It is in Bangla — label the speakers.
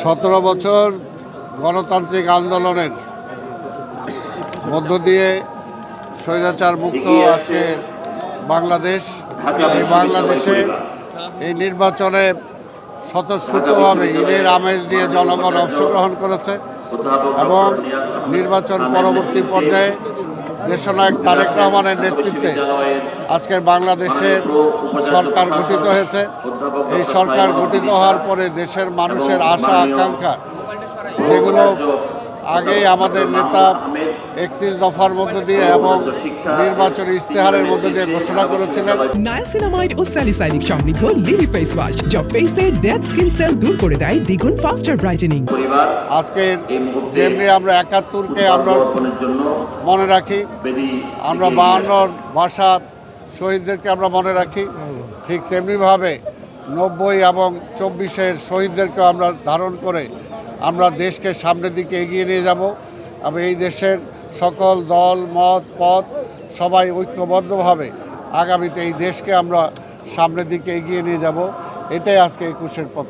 Speaker 1: 17 বছর গণতান্ত্রিক আন্দোলনের মধ্য দিয়ে স্বৈরাচার মুক্ত আজকে বাংলাদেশ। এই বাংলাদেশে এই নির্বাচনে স্বতঃস্ফূর্তভাবে ঈদের আমেজ নিয়ে জনগণ অংশগ্রহণ করেছে এবং নির্বাচন পরবর্তী পর্যায়ে দেশনায়ক তারেক রহমানের নেতৃত্বে আজকের বাংলাদেশের সরকার গঠিত হয়েছে। এই সরকার গঠিত হওয়ার পরে দেশের মানুষের আশা আকাঙ্ক্ষা যেগুলো আগেই আমাদের নেতা 31 দফার মধ্য দিয়ে এবং নির্বাচনী ইশতেহারের মধ্য দিয়ে ঘোষণা করেছিলেন।
Speaker 2: নায়াসিনামাইড ও স্যালিসাইলিক সমৃদ্ধ লিলি ফেস ওয়াশ যা ফেসের ডেড স্কিন সেল দূর করে দেয় দ্বিগুণ ফাস্টার ব্রাইটেনিং।
Speaker 1: আজকের যেমনি আমরা 71কে আমরা মনে রাখি, আমরা 52 ভাষার শহীদদেরকে আমরা মনে রাখি, ঠিক তেমনিভাবে 90 এবং 24-এর শহীদদেরকেও আমরা ধারণ করে আমরা দেশকে সামনের দিকে এগিয়ে নিয়ে যাব এবং এই দেশের সকল দল মত পথ সবাই ঐক্যবদ্ধভাবে আগামীতে এই দেশকে আমরা সামনের দিকে এগিয়ে নিয়ে যাব। এটাই আজকে 21-এর পথ।